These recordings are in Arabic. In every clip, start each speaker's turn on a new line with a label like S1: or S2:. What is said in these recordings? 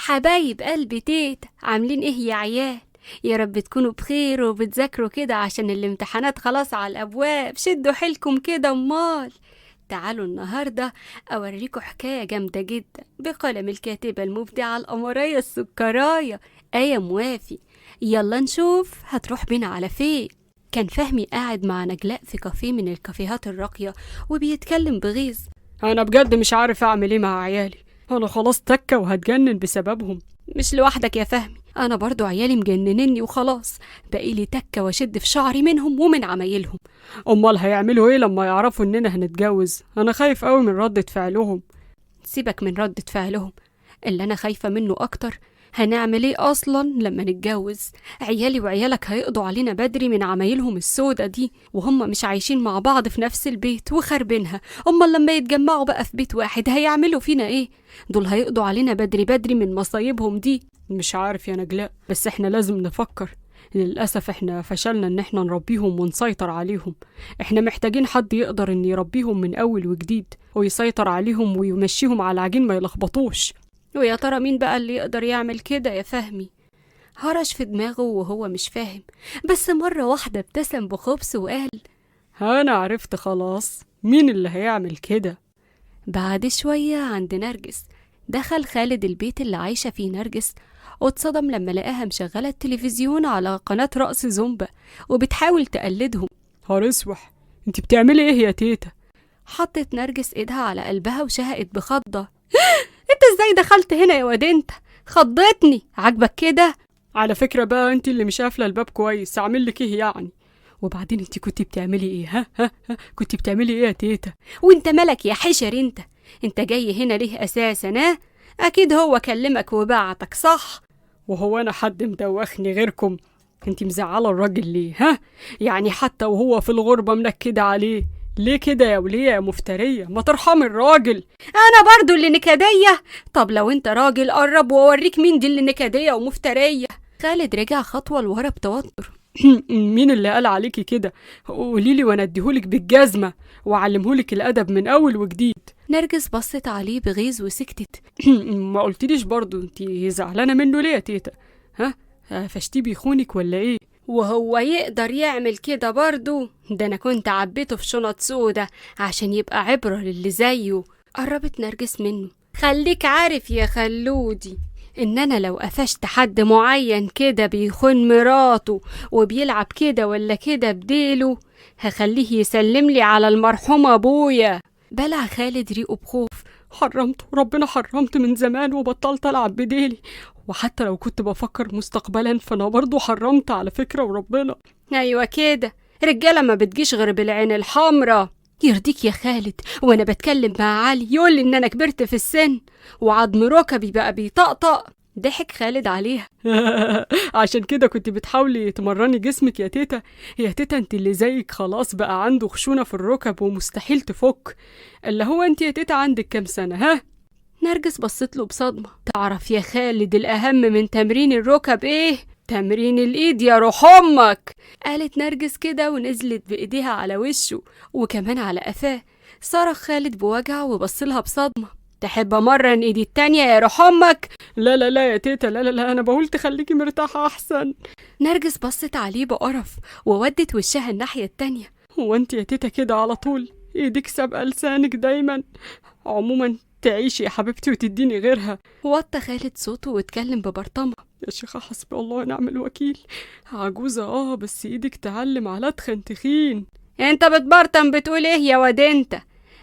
S1: حبايب قلبي تيتا، عاملين ايه يا عيال؟ يا رب تكونوا بخير وبتذاكروا كده عشان الامتحانات خلاص على الابواب. شدوا حيلكم كده. امال تعالوا النهارده اوريكم حكايه جامده جدا بقلم الكاتبه المبدعه القمريه السكرايه آية موافي. يلا نشوف هتروح بينا على فين. كان فهمي قاعد مع نجلاء في كافيه من الكافيهات الراقيه وبيتكلم بغيظ.
S2: انا بجد مش عارف اعمل ايه مع عيالي، انا خلاص تكة وهتجنن بسببهم.
S1: مش لوحدك يا فهمي، انا برضو عيالي مجننني وخلاص، بقيلي تكة واشد في شعري منهم ومن عمايلهم.
S2: امال هيعملوا ايه لما يعرفوا اننا هنتجوز؟ انا خايف قوي من ردة فعلهم.
S1: سيبك من ردة فعلهم، اللي انا خايفة منه اكتر هنعمل ايه اصلا لما نتجوز؟ عيالي وعيالك هيقضوا علينا بدري من عمايلهم السودة دي، وهم مش عايشين مع بعض في نفس البيت وخربينها. امال لما يتجمعوا بقى في بيت واحد هيعملوا فينا ايه؟ دول هيقضوا علينا بدري بدري من مصايبهم دي.
S2: مش عارف يا نجلاء، بس احنا لازم نفكر. للأسف احنا فشلنا ان احنا نربيهم ونسيطر عليهم. احنا محتاجين حد يقدر ان يربيهم من اول وجديد ويسيطر عليهم ويمشيهم على العجين ما يلخبطوش.
S1: ويا ترى مين بقى اللي يقدر يعمل كده يا فهمي؟ هرش في دماغه وهو مش فاهم، بس مرة واحدة ابتسم بخبث وقال:
S2: انا عرفت خلاص مين اللي هيعمل كده.
S1: بعد شوية عند نرجس دخل خالد البيت اللي عايشة فيه نرجس، واتصدم لما لقاها مشغلة التلفزيون على قناة رقص زومبا وبتحاول تقلدهم.
S2: هرسوح، انت بتعملي ايه يا تيتا؟
S1: حطت نرجس ايدها على قلبها وشهقت بخضة: انت ازاي دخلت هنا يا واد انت؟ خضتني. عاجبك كده؟
S2: على فكرة بقى انت اللي مش قافلة الباب كويس، اعمل لك ايه يعني؟ وبعدين انت كنت بتعملي ايه؟ ها كنت بتعملي ايه يا تيتا؟
S1: وانت مالك يا حشر انت جاي هنا ليه اساسا؟ اكيد هو كلمك وبعتك صح؟
S2: وهو انا حد مدوخني غيركم؟ انت مزعله الراجل ليه؟ يعني حتى وهو في الغربه منكده عليه ليه كده يا وليه يا مفتريه؟ ما ترحمي الراجل.
S1: انا برضو اللي نكديه؟ طب لو انت راجل قرب واوريك مين دي اللي نكديه ومفتريه. خالد رجع خطوه لورا بتوتر.
S2: مين اللي قال عليكي كده؟ قوليلي وانا اديهولك بالجزمه واعلمهولك الادب من اول وجديد.
S1: نرجس بصت عليه بغيظ وسكتت.
S2: ما قلتليش برضو انت زعلانه منه ليه يا تيتا؟ فشتي بيخونك ولا ايه؟
S1: وهو يقدر يعمل كده برضو؟ ده انا كنت عبيته في شنط سودا عشان يبقى عبرة للي زيه. قربت نرجس منه. خليك عارف يا خلودي ان انا لو قفشت حد معين كده بيخون مراته وبيلعب كده ولا كده بديله، هخليه يسلم لي على المرحوم ابويا. بلع خالد ريقه بخوف.
S2: حرمت، ربنا حرمت من زمان وبطلت العب بديلي، وحتى لو كنت بفكر مستقبلا فانا برضو حرمت على فكرة وربنا.
S1: ايوه كده، رجاله ما بتجيش غير بالعين الحمراء. يرضيك يا خالد وانا بتكلم مع علي يقول لي ان انا كبرت في السن وعظم ركبي بقى بيطقطق؟ ضحك خالد عليها.
S2: عشان كده كنت بتحاولي تمرني جسمك يا تيتا؟ يا تيتا انت اللي زيك خلاص بقى عنده خشونة في الركب ومستحيل تفك. اللي هو انت يا تيتا عندك كام سنة؟
S1: نرجس بصت له بصدمة. تعرف يا خالد الأهم من تمرين الركب ايه؟ تمرين الإيد يا روح أمك. قالت نرجس كده ونزلت بإيديها على وشه وكمان على قفاه. صرخ خالد بوجع وبصلها بصدمة. تحب أمرن إيدي التانية يا روح أمك؟
S2: لا لا لا يا تيتا، لا لا لا، أنا بقول تخليكي مرتاحة أحسن.
S1: نرجس بصت عليه بقرف وودت وشها الناحية التانية.
S2: هو أنت يا تيتا كده على طول؟ إيدك سابقة لسانك دايما. عموما تعيشي يا حبيبتي وتديني غيرها.
S1: وطى خالد صوته واتكلم ببرطمة.
S2: يا شيخة حسبي الله ونعم الوكيل، عجوزة بس ايدك تعلم على تخن تخين.
S1: انت بتبرطم بتقول ايه يا واد انت؟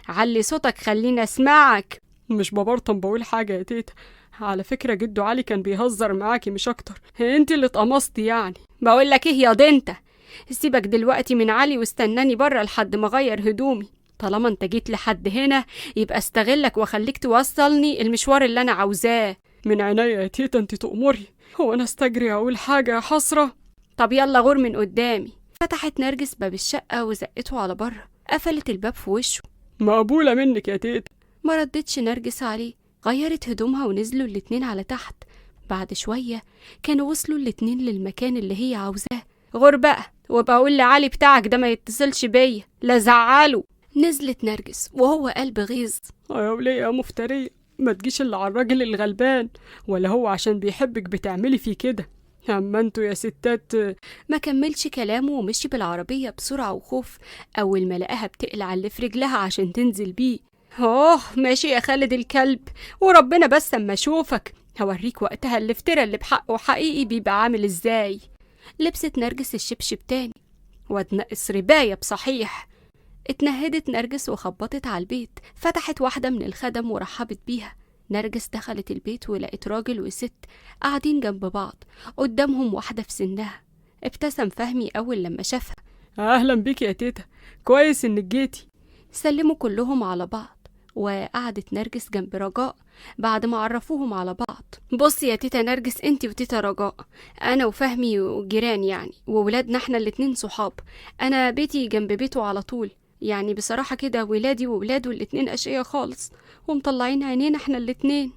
S1: علي صوتك خلينا اسمعك.
S2: مش ببرطم، بقول حاجة يا تيتا. على فكرة جدو علي كان بيهزر معاكي مش اكتر، انت اللي اتقمصتي يعني.
S1: بقول لك ايه يا انت، سيبك دلوقتي من علي واستناني بره لحد ما اغير هدومي. طالما انت جيت لحد هنا يبقى استغلك واخليك توصلني المشوار اللي انا عاوزاه.
S2: من عينيا يا تيتا، انت تأمري. هو انا استجري اقول حاجة يا حسرة؟
S1: طب يلا غور من قدامي. فتحت نرجس باب الشقة وزقته على بره، قفلت الباب في وشه.
S2: مقبولة منك يا تيتا.
S1: ما ردتش نرجس عليه. غيرت هدومها ونزلوا الاتنين على تحت. بعد شوية كانوا وصلوا الاتنين للمكان اللي هي عاوزاه. غور بقى وابقى اقول لعلي بتاعك ده ما يتصلش بيا لا زعله. نزلت نرجس وهو قلب غيظ.
S2: يا وليه يا مفترية، ما تجيش إلا على الراجل الغلبان، ولا هو عشان بيحبك بتعملي فيه كده؟ أما انتوا يا ستات.
S1: ما كملش كلامه ومشي بالعربية بسرعة وخوف. أول ما لقاها بتقلع اللي في رجلها عشان تنزل بيه. ماشي يا خالد الكلب، وربنا بس اما اشوفك هوريك وقتها الافتراء اللي بحقه حقيقي بيبقى عامل ازاي. لبست نرجس الشبشب تاني واتنقص رباية بصحيح. اتنهدت نرجس وخبطت على البيت، فتحت واحدة من الخدم ورحبت بيها. نرجس دخلت البيت ولقت راجل وست قاعدين جنب بعض، قدامهم واحدة في سنها. ابتسم فهمي أول لما شافها.
S2: أهلا بيك يا تيتا، كويس إنك جيتي.
S1: سلموا كلهم على بعض، وقعدت نرجس جنب رجاء بعد ما عرفوهم على بعض. بصي يا تيتا نرجس، انتي وتيتا رجاء، انا وفهمي وجيران يعني، وولادنا احنا الاتنين صحاب. انا بيتي جنب بيته على طول، يعني بصراحة كده ولادي وولاده الاتنين أشقياء خالص ومطلعين عينينا احنا الاتنين.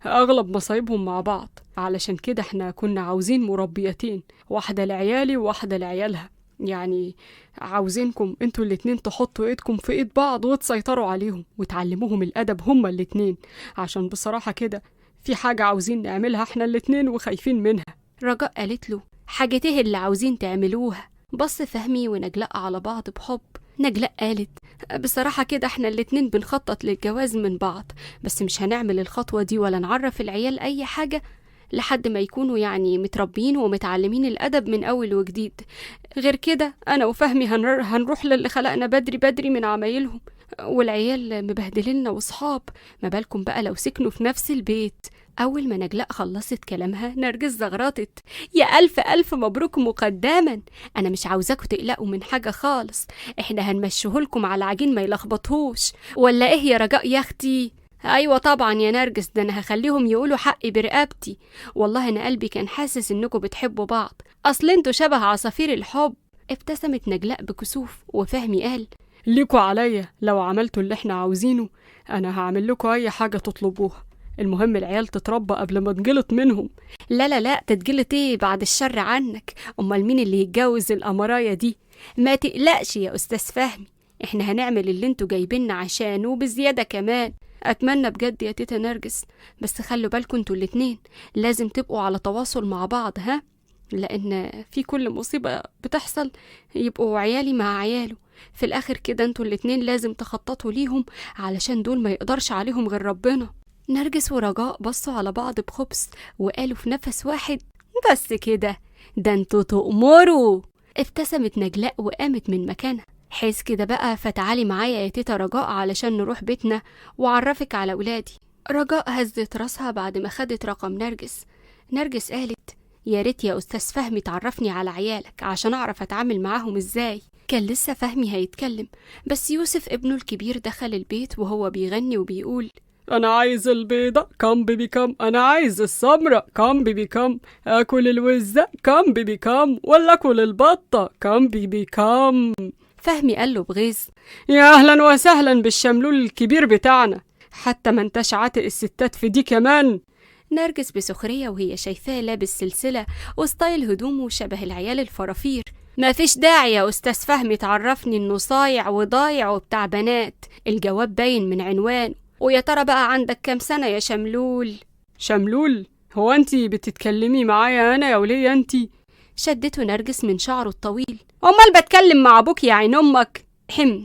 S2: أغلب مصايبهم مع بعض، علشان كده احنا كنا عاوزين مربيتين، واحدة لعيالي وواحدة لعيالها. يعني عاوزينكم انتوا الاتنين تحطوا ايدكم في ايد بعض وتسيطروا عليهم وتعلموهم الأدب هما الاتنين، عشان بصراحة كده في حاجة عاوزين نعملها احنا الاتنين وخايفين منها.
S1: رجاء قالت له حاجته اللي عاوزين تعملوها. بص فهمي ونجلاء على بعض بحب. نجلاء قالت بصراحة كده احنا الاتنين بنخطط للجواز من بعض، بس مش هنعمل الخطوة دي ولا نعرف العيال أي حاجة لحد ما يكونوا يعني متربيين ومتعلمين الأدب من أول وجديد. غير كده أنا وفهمي هنروح للي خلقنا بدري بدري من عمايلهم، والعيال مبهدلنا وصحاب، ما بالكم بقى لو سكنوا في نفس البيت. أول ما نجلاء خلصت كلامها نرجس زغرطت. يا ألف ألف مبروك مقدما، أنا مش عاوزاكوا تقلقوا من حاجة خالص، إحنا هنمشيهولكم على عجين ما يلخبطهوش. ولا إيه يا رجاء يا أختي؟ أيوة طبعا يا نرجس، ده أنا هخليهم يقولوا حقي برقبتي. والله أنا قلبي كان حاسس إنكوا بتحبوا بعض، أصل انتوا شبه عصافير الحب. ابتسمت نجلاء بكسوف، وفهمي قال
S2: ليكوا عليا، لو عملتوا اللي احنا عاوزينه أنا هعمل لكوا أي حاجة تطلبوها، المهم العيال تتربى قبل ما تجلط منهم.
S1: لا لا لا، تتجلط ايه بعد الشر عنك، امال مين اللي يتجوز القمرايه دي؟ ما تقلقش يا استاذ فهمي، احنا هنعمل اللي انتوا جايبيننا عشانه وبزياده كمان. اتمنى بجد يا تيتا نرجس، بس خلوا بالكم انتوا الاتنين لازم تبقوا على تواصل مع بعض، ها، لان في كل مصيبه بتحصل يبقوا عيالي مع عياله، في الاخر كده انتوا الاتنين لازم تخططوا ليهم علشان دول ما يقدرش عليهم غير ربنا. نرجس ورجاء بصوا على بعض بخبث وقالوا في نفس واحد بس كده، ده انتوا تؤمروا. ابتسمت نجلاء وقامت من مكانها. حس كده بقى، فتعالي معايا يا تيتا رجاء علشان نروح بيتنا وعرفك على ولادي. رجاء هزت راسها بعد ما خدت رقم نرجس. نرجس قالت يا ريت يا استاذ فهمي تعرفني على عيالك عشان اعرف اتعامل معاهم ازاي. كان لسه فهمي هيتكلم، بس يوسف ابنه الكبير دخل البيت وهو بيغني وبيقول
S2: أنا عايز البيضة كم بيبي كم، أنا عايز السمرة كم بيبي كم، أكل الوزة كم بيبي كم، ولا أكل البطة كم بيبي كم.
S1: فهمي قال له بغيظ
S2: يا أهلا وسهلا بالشملول الكبير بتاعنا، حتى ما انتش عاتق الستات في دي كمان.
S1: نرجس بسخرية وهي شايفاه لابس سلسلة وستايل هدومه شبه العيال الفرافير. ما فيش داعي يا أستاذ فهمي تعرفني إنه صايع وضايع وبتاع بنات، الجواب باين من عنوان. ويا ترى بقى عندك كام سنة يا شملول؟
S2: شملول؟ هو أنتي بتتكلمي معايا أنا يا ولية أنتي؟
S1: شدته نرجس من شعره الطويل. أمال بتكلم مع أبوك يا عين أمك؟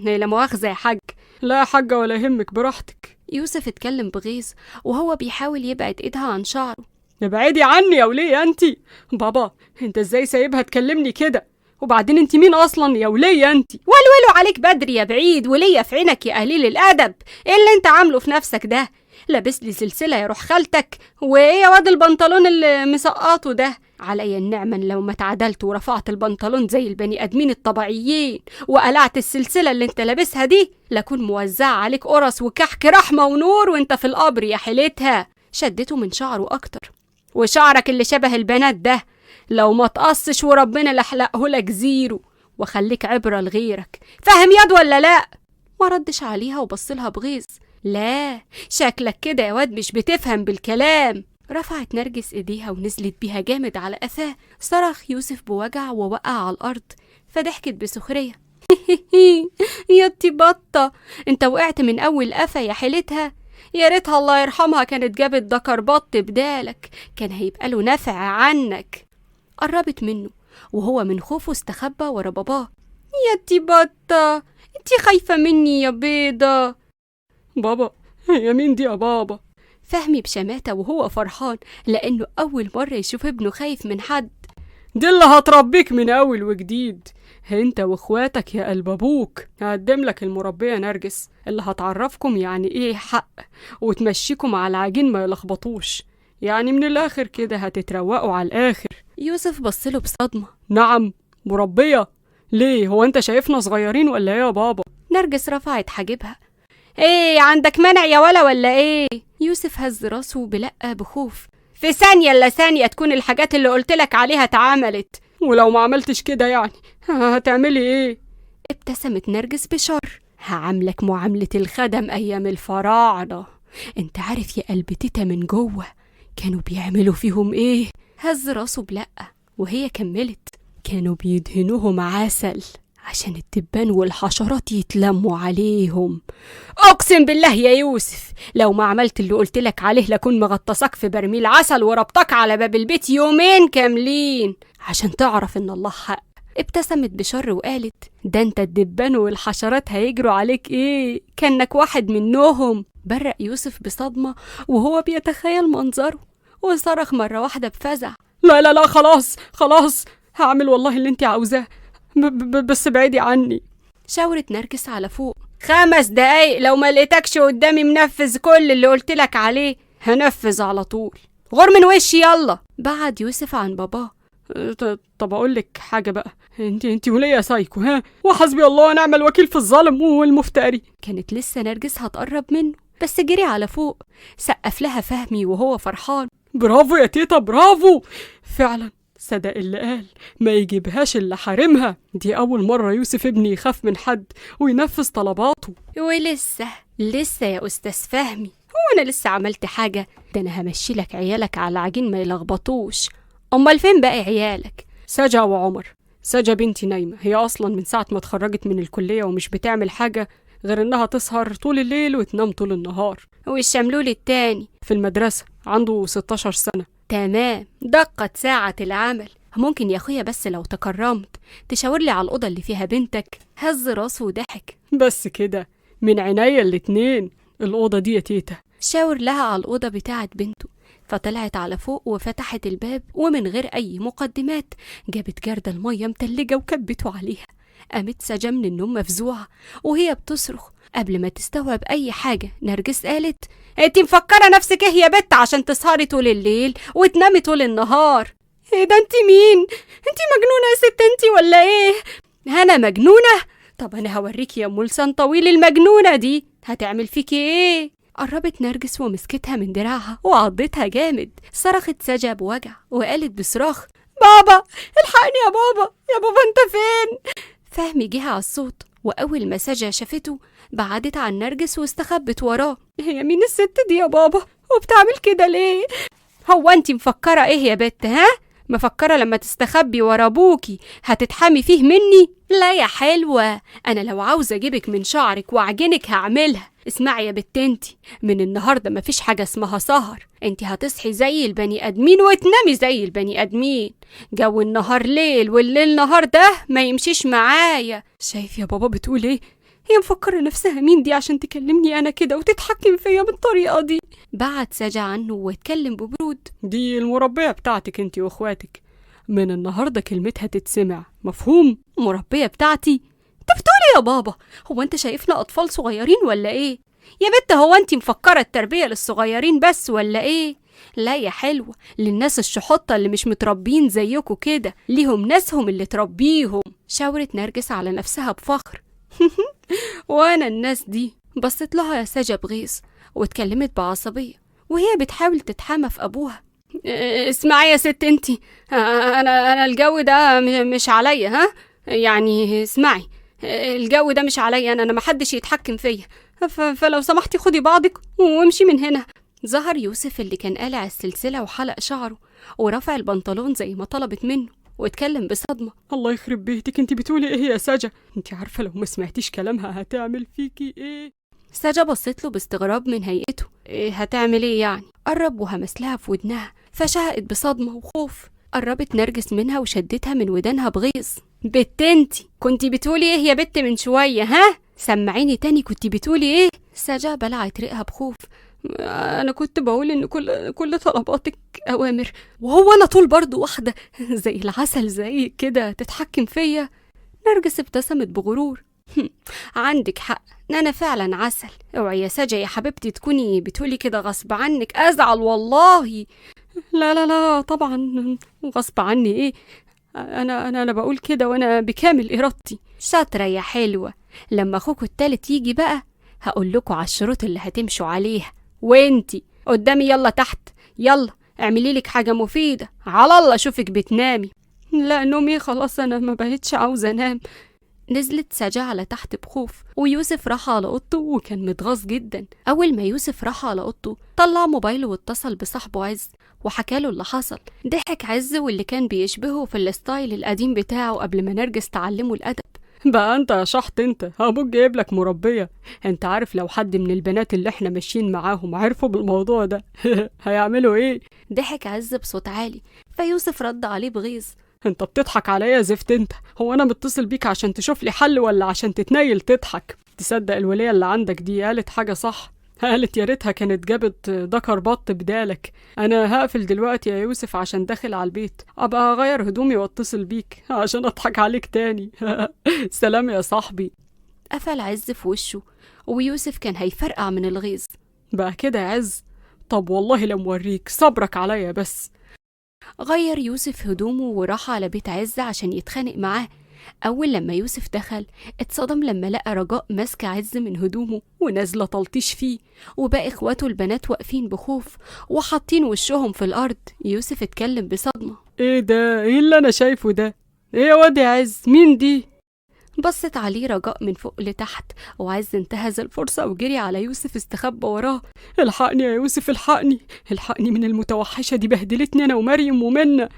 S1: لا مؤاخذة يا حاج.
S2: لا يا حاجة ولا يهمك، براحتك.
S1: يوسف اتكلم بغيظ وهو بيحاول يبعد ايدها عن شعره.
S2: ابعدي عني يا ولية انتي. بابا انت ازاي سايبها تكلمني كده؟ وبعدين انتي مين اصلا يا ولية انتي؟
S1: ولولو عليك بدري يا بعيد، ولية في عينك يا قليل الادب. ايه اللي انت عامله في نفسك ده؟ لابس لي سلسلة يا روح خالتك، وايه يا واد البنطلون اللي مسقطه ده؟ عليا النعمة لو ما اتعدلت ورفعت البنطلون زي البني ادمين الطبيعيين وقلعت السلسلة اللي انت لابسها دي، لكون موزعة عليك قرص وكحك رحمة ونور وانت في القبر يا حيلتها. شدته من شعره اكتر. وشعرك اللي شبه البنات ده لو ما تقصش وربنا لحلقه لك زيرو، وخليك عبرة لغيرك، فاهم ياد ولا لا؟ ما ردش عليها وبصلها بغيظ. لا شكلك كده يا واد مش بتفهم بالكلام. رفعت نرجس ايديها ونزلت بيها جامد على قفاه. صرخ يوسف بوجع ووقع على الارض، فضحكت بسخرية. يا بطة انت وقعت من اول قفا يا حيلتها. يا ريتها الله يرحمها كانت جابت دكر بط بدالك، كان هيبقى له نفع عنك. قربت منه وهو من خوفه استخبى ورا باباه. يا تي بطة، انتي خايفة مني يا بيضة.
S2: بابا، هي مين دي يا بابا؟
S1: فهمي بشماتة وهو فرحان لأنه أول مرة يشوف ابنه خايف من حد.
S2: دي اللي هتربيك من أول وجديد، انت واخواتك يا قلب ابوك. هقدم لك المربية نرجس اللي هتعرفكم يعني ايه حق وتمشيكم على العجين ما يلخبطوش، يعني من الآخر كده هتتروقوا على الآخر.
S1: يوسف بصله بصدمة.
S2: نعم، مربية؟ ليه، هو انت شايفنا صغيرين ولا ايه يا بابا؟
S1: نرجس رفعت حاجبها. ايه عندك منع يا ولا ايه؟ يوسف هز راسه بلقة بخوف. في ثانية إلا ثانية تكون الحاجات اللي قلتلك عليها اتعملت.
S2: ولو ما عملتش كده يعني هتعملي ايه؟
S1: ابتسمت نرجس بشر. هعملك معاملة الخدم أيام الفراعنة. انت عارف يا قلب تيتا من جوه كانوا بيعملوا فيهم ايه؟ هز راسه بلقة وهي كملت. كانوا بيدهنوهم عسل عشان التبان والحشرات يتلموا عليهم. اقسم بالله يا يوسف لو ما عملت اللي قلتلك عليه لكون مغطسك في برميل عسل وربطك على باب البيت يومين كاملين عشان تعرف ان الله حق. ابتسمت بشر وقالت ده انت الدبان والحشرات هيجروا عليك ايه كأنك واحد منهم. برق يوسف بصدمة وهو بيتخيل منظره وصرخ مرة واحدة بفزع.
S2: لا لا لا، خلاص هعمل والله اللي انت عاوزاه، بس بعيدي عني.
S1: شاورت نرجس على فوق. 5 دقايق لو ما لقيتكش قدامي منفذ كل اللي قلتلك عليه هنفذ على طول. غور من وشي يلا. بعد يوسف عن باباه.
S2: طب اقول لك حاجه بقى، انت وليا سايكو، ها، وحسبي الله ونعم الوكيل في الظالم والمفتري.
S1: كانت لسه نرجس هتقرب منه بس جري على فوق. سقف لها فهمي وهو فرحان.
S2: برافو يا تيتا، برافو فعلا، صدق اللي قال ما يجيبهاش اللي حارمها. دي أول مرة يوسف ابني يخاف من حد وينفذ طلباته.
S1: ولسه يا أستاذ فهمي، هو أنا لسه عملت حاجة؟ ده أنا همشي لك عيالك على عجين ما يلخبطوش. أمال فين بقى عيالك؟
S2: سجا وعمر. سجا بنتي نايمة، هي أصلا من ساعة ما اتخرجت من الكلية ومش بتعمل حاجة غير إنها تسهر طول الليل وتنام طول النهار.
S1: والشملول التاني؟
S2: في المدرسة، عنده 16 سنة.
S1: تمام، دقت ساعة العمل. ممكن يا أخويا بس لو تكرمت تشاورلي على الأوضة اللي فيها بنتك؟ هز راسه وضحك.
S2: بس كده، من عينيا الاتنين. الأوضة دي يا تيتا.
S1: شاور لها على الأوضة بتاعت بنته. فطلعت على فوق وفتحت الباب ومن غير أي مقدمات جابت جردل المية متلجة وكبته عليها. قامت سجا من النوم مفزوعة وهي بتصرخ. قبل ما تستوعب أي حاجة نرجس قالت انتي مفكرة نفسك ايه يا بت عشان تسهري طول الليل وتنامي طول النهار؟ ايه ده، انتي مين؟ انتي مجنونة يا ست انتي ولا ايه؟ أنا مجنونة؟ طب أنا هوريكي يا أم لسان طويل المجنونة دي هتعمل فيكي ايه. قربت نرجس ومسكتها من دراعها وعضتها جامد. صرخت سجا بوجع وقالت بصراخ بابا الحقني يا بابا، يا بابا انت فين؟ فهمي جه على الصوت وأول ما سجا شافته بعدت عن نرجس واستخبت وراه. هي مين الست دي يا بابا وبتعمل كده ليه؟ هو انتي مفكرة ايه يا بت؟ ها، مفكرة لما تستخبي ورا ابوكي هتتحمي فيه مني؟ لا يا حلوة، انا لو عاوزة اجيبك من شعرك واعجنك هعملها. اسمعي يا بت انتي، من النهاردة مفيش حاجة اسمها سهر. انتي هتصحي زي البني ادمين وتنامي زي البني ادمين. جو النهار ليل والليل نهار ده ما يمشيش معايا.
S2: شايف يا بابا بتقول ايه؟ هي مفكرة نفسها مين دي عشان تكلمني أنا كده وتتحكم فيا بالطريقة دي؟
S1: بعد سجا عنه واتكلم ببرود.
S2: دي المربية بتاعتك انتي واخواتك، من النهاردة كلمتها تتسمع، مفهوم؟
S1: مربية بتاعتي؟ انت بتقولي يا بابا؟ هو انت شايفنا أطفال صغيرين ولا ايه؟ يا بنت هو انت مفكرة التربية للصغيرين بس ولا ايه؟ لا يا حلوة، للناس الشحطة اللي مش متربين زيكوا كده ليهم ناسهم اللي تربيهم. شاورت نرجس على نفسها بفخر. وانا الناس دي؟ بصت لها يا سجا بغيظ واتكلمت بعصبية وهي بتحاول تتحامى في ابوها. اسمعي يا ست انتي، انا الجو ده مش عليا، ها، يعني اسمعي، الجو ده مش عليا، انا محدش يتحكم فيا، فلو سمحتي خدي بعضك وامشي من هنا. ظهر يوسف اللي كان قالع السلسلة وحلق شعره ورفع البنطلون زي ما طلبت منه واتكلم بصدمة.
S2: الله يخرب بيتك، انتي بتقولي ايه يا سجا؟ انتي عارفة لو ما سمعتيش كلامها هتعمل فيكي ايه؟
S1: سجا بصت له باستغراب من هيئته. إيه هتعمل ايه يعني؟ قرب وهمس لها في ودنها، فشهقت بصدمة وخوف. قربت نرجس منها وشدتها من ودانها بغيظ. بت انتي كنتي بتقولي ايه يا بت من شوية؟ ها سمعيني تاني، كنتي بتقولي ايه؟ سجا بلعت ريقها بخوف. انا كنت بقول ان كل طلباتك اوامر، وهو انا طول برضو واحدة زي العسل زي كده تتحكم فيا؟ نرجس ابتسمت بغرور. عندك حق، انا فعلا عسل. اوعي يا سجا يا حبيبتي تكوني بتقولي كده غصب عنك، ازعل والله.
S2: لا لا لا طبعا، غصب عني ايه؟ انا بقول كده وانا بكامل ارادتي.
S1: شاطرة يا حلوة. لما اخوكوا التالت يجي بقى هقول لكم على الشروط اللي هتمشوا عليها. وانتي قدامي يلا تحت، يلا اعملي لك حاجة مفيدة، على الله اشوفك بتنامي.
S2: لا نومي خلاص، انا ما بقتش عاوزة انام.
S1: نزلت سجا على تحت بخوف، ويوسف راح على اوضته وكان متغاظ جدا. اول ما يوسف راح على اوضته طلع موبايله واتصل بصاحبه عز وحكاله اللي حصل. ضحك عز واللي كان بيشبهه في الستايل القديم بتاعه قبل ما نرجس تعلمه الادب.
S2: بقى انت يا شحط، انت ابوك جايب لك مربيه. انت عارف لو حد من البنات اللي احنا ماشيين معاهم عرفوا بالموضوع ده هيعملوا ايه؟
S1: ضحك عز بصوت عالي، فيوسف رد عليه بغيظ.
S2: انت بتضحك عليا يا زفت انت. هو انا متصل بيك عشان تشوف لي حل ولا عشان تتنيل تضحك؟ تصدق الولية اللي عندك دي قالت حاجة صح؟ قالت يا ريتها كانت جابت دكر بط بدالك. انا هقفل دلوقتي يا يوسف عشان داخل على البيت، ابقى اغير هدومي واتصل بيك عشان اضحك عليك تاني. سلام يا صاحبي.
S1: قفل عز في وشه، ويوسف كان هيفرقع من الغيظ.
S2: بقى كده يا عز؟ طب والله لو موريك صبرك عليا بس.
S1: غير يوسف هدومه وراح على بيت عز عشان يتخانق معاه. أول لما يوسف دخل اتصدم لما لقى رجاء ماسكة عز من هدومه ونازلة تلطيش فيه، وباقي اخواته البنات واقفين بخوف وحاطين وشهم في الأرض. يوسف اتكلم بصدمة.
S2: ايه ده؟ ايه اللي انا شايفه ده؟ ايه يا واد يا عز؟ مين دي؟
S1: بصت عليه رجاء من فوق لتحت، وعز انتهز الفرصة وجري على يوسف استخبى وراه.
S2: الحقني يا يوسف، الحقني الحقني من المتوحشة دي، بهدلتني انا ومريم ومنى.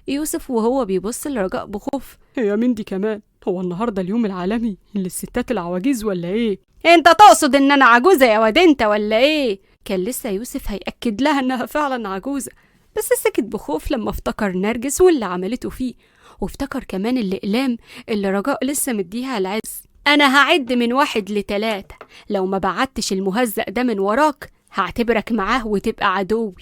S1: يوسف وهو بيبص لرجاء بخوف.
S2: هي مين دي كمان؟ هو النهارده اليوم العالمي للستات العواجيز ولا ايه؟
S1: انت تقصد ان انا عجوزة يا واد انت ولا ايه؟ كان لسه يوسف هيأكد لها انها فعلا عجوزة، بس سكت بخوف لما افتكر نرجس واللي عملته فيه، وافتكر كمان الأقلام اللي رجاء لسه مديها العز. انا هعد من 1 ل3، لو ما بعدتش المهزأ ده من وراك هعتبرك معاه وتبقى عدوي،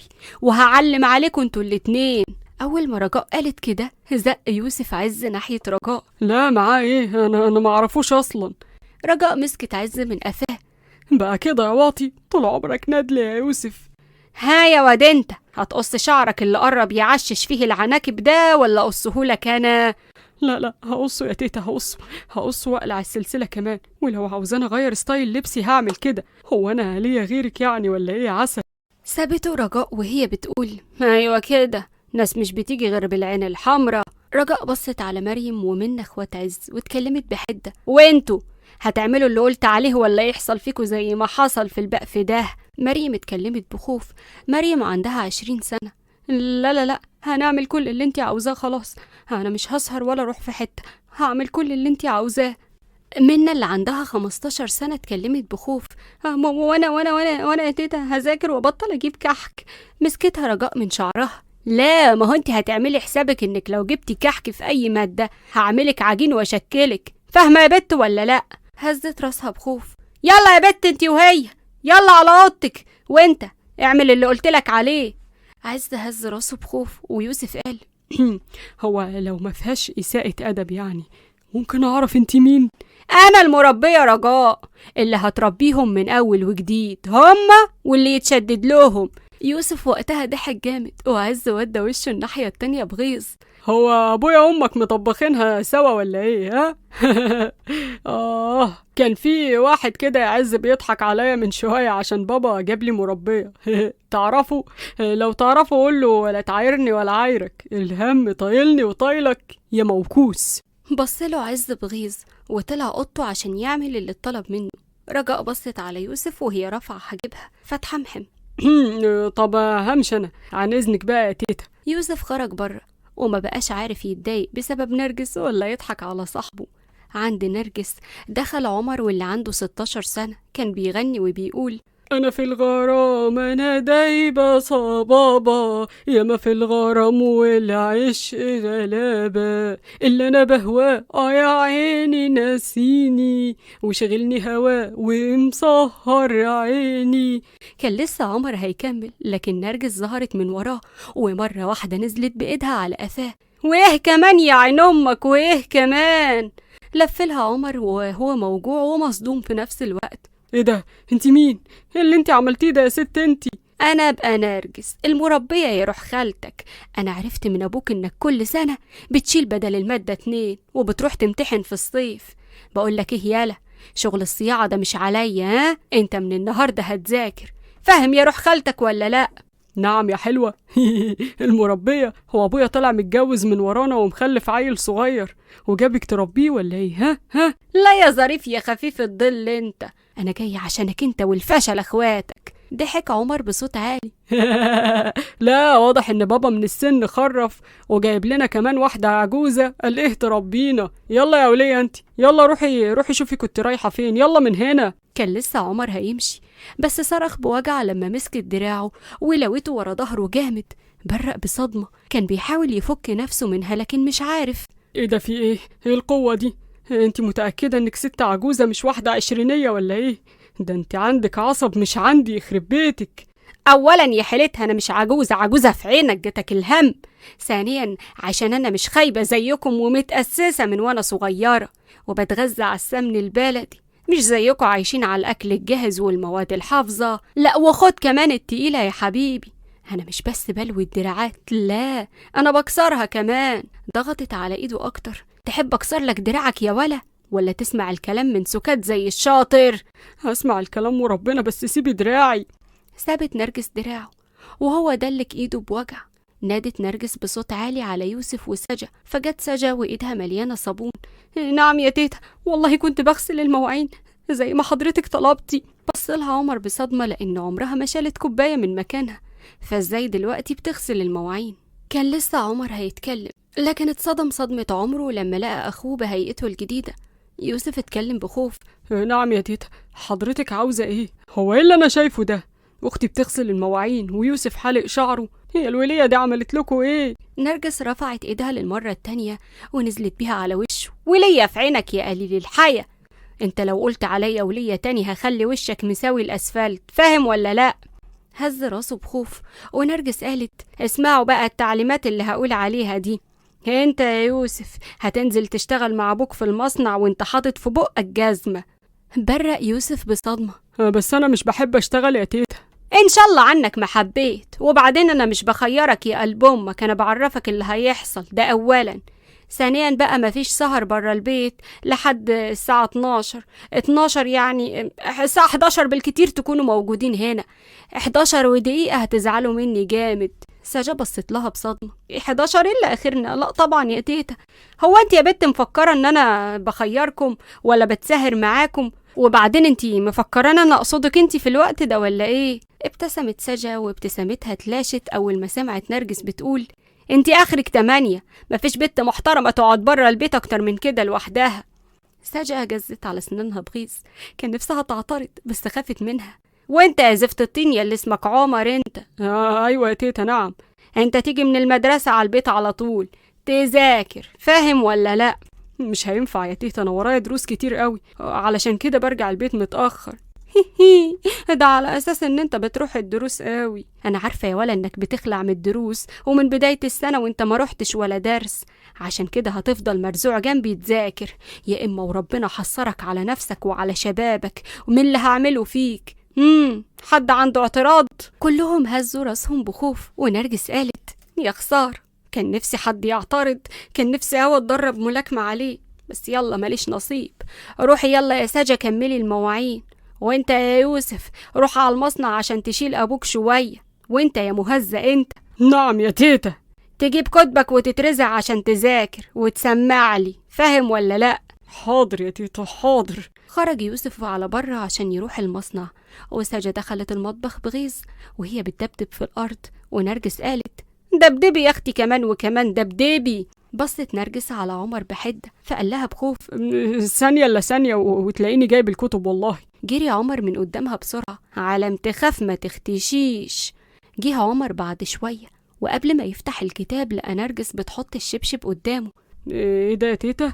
S1: وهعلم عليكم انتوا الاتنين. أول ما رجاء قالت كده زق يوسف عز ناحية رجاء.
S2: لا معاه ايه؟ انا ما اعرفوش اصلا.
S1: رجاء مسكت عز من قفاه.
S2: بقى كده يا واطي؟ طول عمرك ندل يا يوسف.
S1: ها يا واد انت، هتقص شعرك اللي قرب يعشش فيه العناكب ده ولا قصهولك انا؟
S2: لا هقصه يا تيتا، هقصه واقلع السلسلة كمان، ولو عاوزاني اغير ستايل لبسي هعمل كده. هو انا ليا غيرك يعني ولا ايه يا عسل؟
S1: سابته رجاء وهي بتقول ايوه كده، ناس مش بتيجي غير بالعين الحمراء. رجاء بصت على مريم ومنى اخوات عز واتكلمت بحدة. وانتوا هتعملوا اللي قلت عليه ولا يحصل فيكوا زي ما حصل في البقف ده؟ مريم اتكلمت بخوف. مريم عندها 20 سنة. لا هنعمل كل اللي انتي عاوزاه، خلاص انا مش هسهر ولا اروح في حتة، هعمل كل اللي انتي عاوزاه. منى اللي عندها 15 سنة اتكلمت بخوف. وانا يا تيتا هذاكر وبطل اجيب كحك. مسكتها رجاء من شعرها. لا، ما هو انت هتعملي حسابك انك لو جبتي كحك في اي مادة هعملك عجين واشكلك، فاهمة يا بت ولا لا؟ هزت راسها بخوف. يلا يا بت انت وهي، يلا على اوضتك، وانت اعمل اللي قلتلك عليه. عز هز راسه بخوف، ويوسف قال
S2: هو لو ما فيهاش إساءة أدب يعني ممكن أعرف انت مين؟
S1: انا المربية رجاء، اللي هتربيهم من اول وجديد، هما واللي يتشدد لهم. يوسف وقتها ضحك جامد، وعز ودى وشه الناحية التانية بغيظ.
S2: هو ابويا وامك مطبخينها سوا ولا ايه؟ ها كان في واحد كده يا عز بيضحك عليا من شويه عشان بابا جاب لي مربيه. تعرفوا؟ لو تعرفوا قول له ولا تعايرني ولا عايرك، الهم طايلني وطايلك يا موكوس.
S1: بصله عز بغيظ وطلع اوضته عشان يعمل اللي اتطلب منه. رجاء بصت على يوسف وهي رافعه حاجبها فتحمحم.
S2: طب همشي انا، عن اذنك بقى يا تيتا.
S1: يوسف خرج بره وما بقاش عارف يتضايق بسبب نرجس ولا يضحك على صاحبه. عند نرجس دخل عمر واللي عنده 16 سنة، كان بيغني وبيقول:
S2: أنا في الغرام أنا دايبة صبابة، ياما في الغرام والعشق غلابة، اللي أنا بهواه يا عيني ناسيني، وشغلني هوا ومسهر عيني.
S1: كان لسه عمر هيكمل، لكن نرجس ظهرت من وراه ومرة واحدة نزلت بإيدها على قفاه. وإيه كمان يا عين أمك، وإيه كمان؟ لفلها عمر وهو موجوع ومصدوم في نفس الوقت.
S2: إيه ده؟ أنت مين؟ إيه اللي أنت عملتيه ده يا ست أنت؟
S1: أنا أبقى نرجس المربية يا روح خالتك. أنا عرفت من أبوك إنك كل سنة بتشيل بدل المادة 2 وبتروح تمتحن في الصيف. بقولك إيه يالا، شغل الصياعة ده مش عليا، ها؟ أنت من النهاردة هتذاكر، فاهم يا روح خالتك ولا لأ؟
S2: نعم يا حلوة. المربية؟ هو أبويا طلع متجوز من ورانا ومخلف عيل صغير وجابك تربيه ولا إيه؟ ها؟
S1: لا يا ظريف يا خفيف الظل أنت، أنا جاي عشانك أنت والفشل أخواتك. ضحك عمر بصوت عالي.
S2: لا، واضح ان بابا من السن خرف وجايب لنا كمان واحدة عجوزة قال ايه تربينا. يلا يا ولية انت، يلا روحي شوفي كنت رايحة فين، يلا من هنا.
S1: كان لسه عمر هيمشي بس صرخ بوجع لما مسكت دراعه ولوته ورا ظهره جامد. برق بصدمة، كان بيحاول يفك نفسه منها لكن مش عارف.
S2: ايه ده؟ في ايه القوة دي؟ انت متأكدة انك ست عجوزة مش واحدة عشرينية ولا ايه؟ ده انت عندك عصب مش عندي، يخرب بيتك.
S1: اولا يا حيلتها انا مش عجوزة في عينك جاتك الهم. ثانيا عشان انا مش خايبة زيكم ومتأسسة من وانا صغيرة وبتغذى على السمن البلدي، مش زيكم عايشين على الاكل الجاهز والمواد الحافظة. لا وخد كمان التقيلة يا حبيبي، انا مش بس بلوي الدراعات، لا انا بكسرها كمان. ضغطت على ايده اكتر. تحب اكسر لك دراعك يا ولا تسمع الكلام من سكات زي الشاطر؟
S2: هسمع الكلام وربنا، بس سيبي دراعي.
S1: سابت نرجس دراعه وهو دلك ايده بوجع. نادت نرجس بصوت عالي على يوسف وسجا، فجت سجا وايدها مليانة صابون. نعم يا تيتا، والله كنت بغسل المواعين زي ما حضرتك طلبتي. بصلها عمر بصدمة لأن عمرها ما شالت كوباية من مكانها، فازاي دلوقتي بتغسل المواعين؟ كان لسه عمر هيتكلم لكن اتصدم صدمة عمره لما لقى أخوه بهيئته الجديدة. يوسف اتكلم بخوف.
S2: نعم يا تيتا، حضرتك عاوزة ايه؟ هو ايه اللي انا شايفه ده؟ اختي بتغسل المواعين ويوسف حالق شعره، هي الولية دي عملت لكم ايه؟
S1: نرجس رفعت ايدها للمرة التانية ونزلت بيها على وشه. ولية في عينك يا قليل الحياة، انت لو قلت عليا ولية تاني هخلي وشك مساوي الاسفلت، فاهم ولا لا؟ هز راسه بخوف ونرجس قالت: اسمعوا بقى التعليمات اللي هقول عليها دي. انت يا يوسف هتنزل تشتغل مع ابوك في المصنع وانت حاطط في بقك جزمة. برق يوسف بصدمة.
S2: بس انا مش بحب اشتغل يا تيتا.
S1: ان شاء الله عنك ما حبيت، وبعدين انا مش بخيرك يا قلب امك، انا بعرفك اللي هيحصل ده اولا. ثانيا بقى مفيش سهر برا البيت لحد الساعة 12 يعني الساعة 11 بالكتير تكونوا موجودين هنا. 11 ودقيقة هتزعلوا مني جامد. سجا بصت لها بصدمة. 11 إلا آخرنا؟ لا طبعا يا تيتا، هو انت يا بنت مفكرة ان انا بخيركم ولا بتسهر معاكم؟ وبعدين انت مفكرة انا اقصدك انت في الوقت ده ولا ايه؟ ابتسمت سجا وابتسامتها تلاشت اول ما سمعت نرجس بتقول: انتي اخرك 8، مفيش بنت محترمة تقعد برا البيت اكتر من كده لوحدها. سجا جزت على سنانها بغيظ، كان نفسها تعترض بس خافت منها. وانت يا زفت الطين يا اللي اسمك عمر انت.
S2: ايوه يا تيتا نعم.
S1: انت تيجي من المدرسة على البيت على طول تذاكر، فاهم ولا لا؟
S2: مش هينفع يا تيتا، انا ورايا دروس كتير قوي علشان كده برجع البيت متأخر.
S1: ده على اساس ان انت بتروح الدروس قوي. انا عارفه يا ولا انك بتخلع من الدروس ومن بدايه السنه وانت ما رحتش ولا درس، عشان كده هتفضل مرزوع جنبي تذاكر، يا اما وربنا حصرك على نفسك وعلى شبابك ومن اللي هعمله فيك. حد عنده اعتراض؟ كلهم هزوا راسهم بخوف ونرجس قالت: يا خساره، كان نفسي حد يعترض، كان نفسي هوا اتدرب ملاكمه عليه، بس يلا ماليش نصيب. روحي يلا يا سجا كملي المواعين، وانت يا يوسف روح على المصنع عشان تشيل ابوك شوية، وانت يا مهزة انت.
S2: نعم يا تيتا.
S1: تجيب كتبك وتترزع عشان تذاكر وتسمع لي، فاهم ولا لا؟
S2: حاضر يا تيتا حاضر.
S1: خرج يوسف على بره عشان يروح المصنع، وسجا دخلت المطبخ بغيظ وهي بتدبدب في الارض. ونرجس قالت: دبدبي يا اختي كمان وكمان دبدبي. بصت نرجس على عمر بحدة فقال لها بخوف:
S2: ثانية إلا ثانية وتلاقيني جايب الكتب والله.
S1: جري عمر من قدامها بسرعة: علم تخاف ما تختشيش. جه عمر بعد شوية وقبل ما يفتح الكتاب لقى نرجس بتحط الشبشب قدامه.
S2: إيه ده يا تيتا؟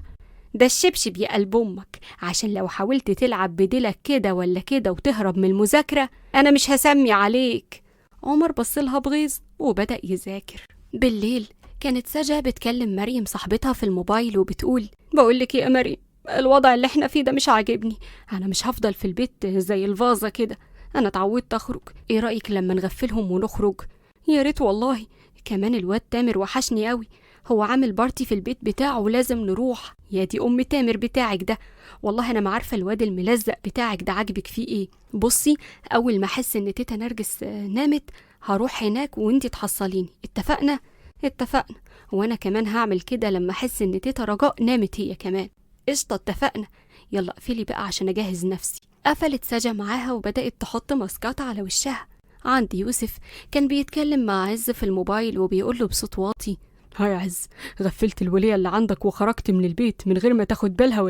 S1: ده الشبشب يا قلب أمك، عشان لو حاولت تلعب بديلك كده ولا كده وتهرب من المذاكرة أنا مش هسمي عليك. عمر بصلها بغيظ وبدأ يذاكر. بالليل كانت سجا بتكلم مريم صاحبتها في الموبايل وبتقول: بقولك يا مريم، الوضع اللي احنا فيه ده مش عاجبني، أنا مش هفضل في البيت زي الفازة كده، أنا اتعودت أخرج، إيه رأيك لما نغفلهم ونخرج؟ يا ريت والله، كمان الواد تامر وحشني قوي، هو عامل بارتي في البيت بتاعه ولازم نروح. يا دي أم تامر بتاعك ده، والله أنا ما عارفة الواد الملزق بتاعك ده عاجبك فيه إيه. بصي، أول ما أحس إن تيتا نرجس نامت هروح هناك وإنتي تحصليني، اتفقنا؟ اتفقنا. وأنا كمان هعمل كده لما أحس إن تيتا رجاء نامت هي كمان. قشطة، اتفقنا. يلا اقفلي بقى عشان أجهز نفسي. قفلت سجا معاها وبدأت تحط ماسكات على وشها. عند يوسف كان بيتكلم مع عز في الموبايل وبيقوله بصوت واطي:
S2: هاي يا عز، غفلت الولية اللي عندك وخرجت من البيت من غير ما تاخد بالها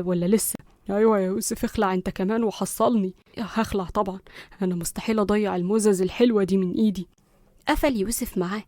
S2: ولا لسه؟ ايوه يا يوسف، اخلع انت كمان وحصلني. هخلع طبعا، انا مستحيل اضيع المزز الحلوة دي من ايدي.
S1: قفل يوسف معاه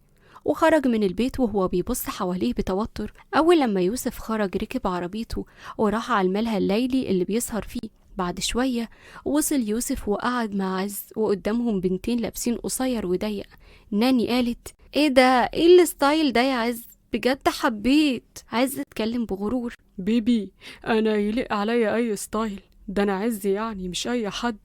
S1: وخرج من البيت وهو بيبص حواليه بتوتر. أول لما يوسف خرج ركب عربيته وراح على الملهى الليلي اللي بيسهر فيه. بعد شوية وصل يوسف وقعد مع عز وقدامهم بنتين لابسين قصير وضيق. ناني قالت: ايه ده، ايه الستايل ده يا عز، بجد حبيت. عز اتكلم بغرور:
S2: بيبي، انا يليق عليا اي ستايل، ده انا عز يعني مش اي حد.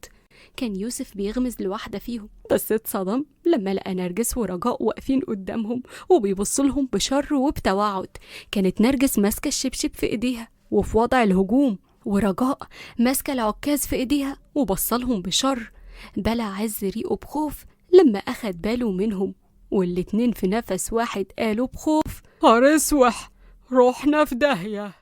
S1: كان يوسف بيغمز لواحدة فيهم بس اتصدم لما لقى نرجس ورجاء واقفين قدامهم وبيبصلهم بشر وبتوعد. كانت نرجس ماسكة الشبشب في ايديها وفي وضع الهجوم، ورجاء ماسكة العكاز في ايديها وبصلهم بشر. بلع عز ريقه بخوف لما أخد باله منهم، والاتنين في نفس واحد قالوا بخوف:
S2: هرسوح، روحنا في داهية.